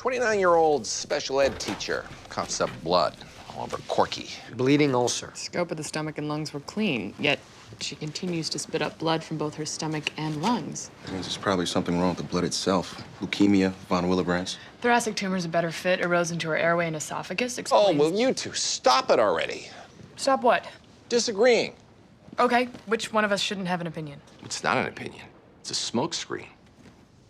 29-year-old special ed teacher coughs up blood all over Corky. Bleeding ulcer. Scope of the stomach and lungs were clean, yet she continues to spit up blood from both her stomach and lungs. That means there's probably something wrong with the blood itself. Leukemia, von Willebrand's. Thoracic tumor's a better fit, arose into her airway and esophagus. Oh, Explains... will you two stop it already? Stop what? Disagreeing. Okay, which one of us shouldn't have an opinion? It's not an opinion. It's a smokescreen.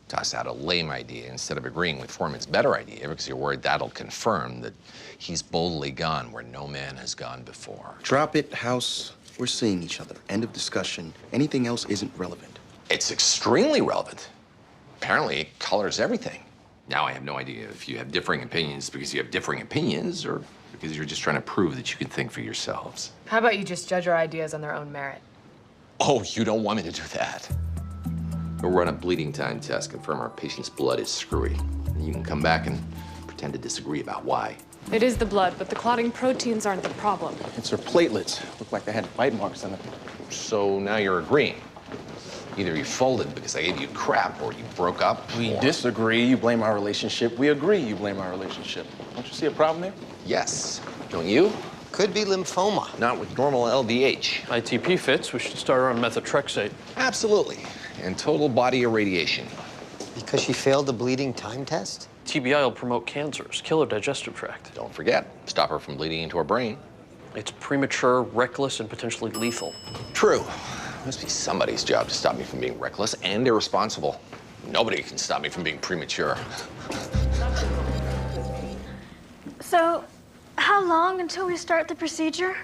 Toss out a lame idea instead of agreeing with Foreman's better idea because you're worried that'll confirm that he's boldly gone where no man has gone before. Drop it, House. We're seeing each other. End of discussion. Anything else isn't relevant. It's extremely relevant. Apparently, it colors everything. Now I have no idea if you have differing opinions because you have differing opinions or because you're just trying to prove that you can think for yourselves. How about you just judge our ideas on their own merit? Oh, you don't want me to do that? We'll run a bleeding time test, confirm our patient's blood is screwy. And you can come back and pretend to disagree about why. It is the blood, but the clotting proteins aren't the problem. It's her platelets. Look like they had bite marks on them. So now you're agreeing. Either you folded because I gave you crap, or you broke up. We or... disagree, you blame our relationship. We agree, you blame our relationship. Don't you see a problem there? Yes. Don't you? Could be lymphoma. Not with normal LDH. ITP fits. We should start her on methotrexate. Absolutely. And total body irradiation. Because she failed the bleeding time test? TBI will promote cancers, kill her digestive tract. Don't forget, stop her from bleeding into her brain. It's premature, reckless, and potentially lethal. True. Must be somebody's job to stop me from being reckless and irresponsible. Nobody can stop me from being premature. So, how long until we start the procedure?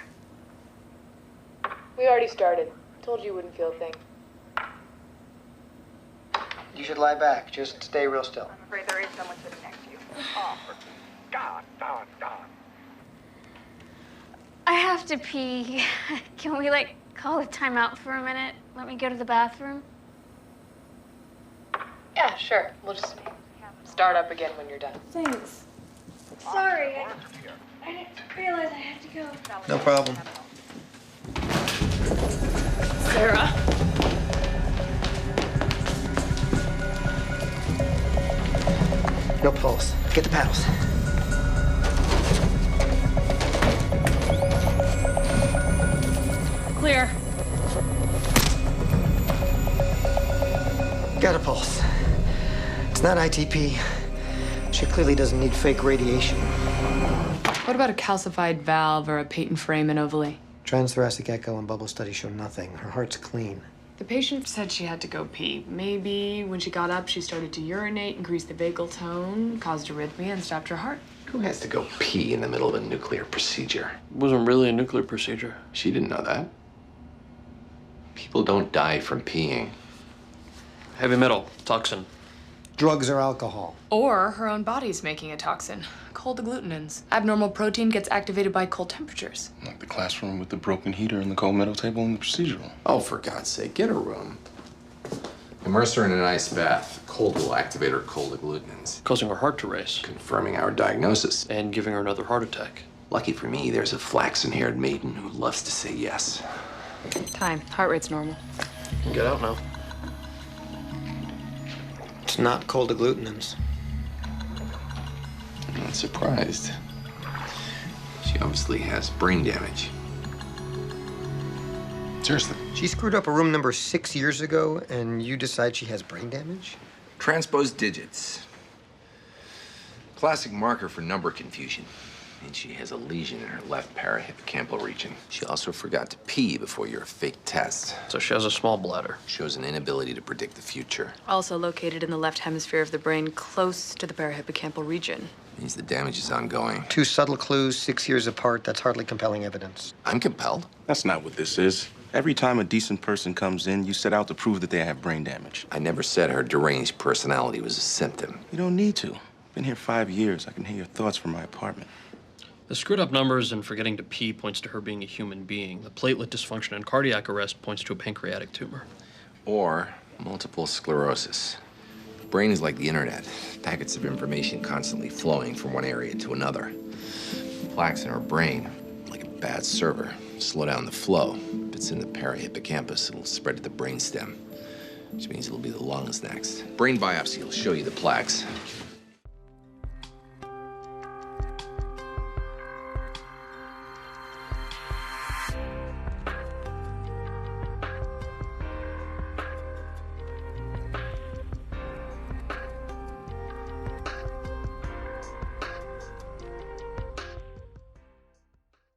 We already started. Told you you wouldn't feel a thing. You should lie back. Just stay real still. I'm afraid there is someone sitting next to you. Oh, for God. I have to pee. Can we, call a timeout for a minute? Let me go to the bathroom? Yeah, sure. We'll just start up again when you're done. Thanks. Sorry, I didn't realize I had to go. No problem. Sarah. No pulse. Get the paddles. Clear. Got a pulse. It's not ITP. She clearly doesn't need fake radiation. What about a calcified valve or a patent frame and ovally? Transthoracic echo and bubble studies show nothing. Her heart's clean. The patient said she had to go pee. Maybe when she got up, she started to urinate, increased the vagal tone, caused arrhythmia, and stopped her heart. Who has to go pee in the middle of a nuclear procedure? It wasn't really a nuclear procedure. She didn't know that. People don't die from peeing. Heavy metal, toxin. Drugs or alcohol. Or her own body's making a toxin, cold agglutinins. Abnormal protein gets activated by cold temperatures. Like the classroom with the broken heater and the cold metal table in the procedure room. Oh, for God's sake, get a room. Immerse her in an ice bath. Cold will activate her cold agglutinins, Causing her heart to race. confirming our diagnosis. And giving her another heart attack. Lucky for me, there's a flaxen-haired maiden who loves to say yes. Time. Heart rate's normal. You can get out now. It's not cold agglutinins. I'm not surprised. She obviously has brain damage. Seriously. She screwed up a room number 6 years ago, and you decide she has brain damage? Transposed digits. Classic marker for number confusion. And she has a lesion in her left parahippocampal region. She also forgot to pee before your fake test. So she has a small bladder. Shows an inability to predict the future. Also located in the left hemisphere of the brain, close to the parahippocampal region. Means the damage is ongoing. 2 subtle clues, 6 years apart. That's hardly compelling evidence. I'm compelled. That's not what this is. Every time a decent person comes in, you set out to prove that they have brain damage. I never said her deranged personality was a symptom. You don't need to. Been here 5 years. I can hear your thoughts from my apartment. The screwed up numbers and forgetting to pee points to her being a human being. The platelet dysfunction and cardiac arrest points to a pancreatic tumor. Or multiple sclerosis. Brain is like the internet. Packets of information constantly flowing from one area to another. Plaques in her brain, like a bad server, slow down the flow. If it's in the parahippocampus, it'll spread to the brainstem, which means it'll be the lungs next. Brain biopsy will show you the plaques.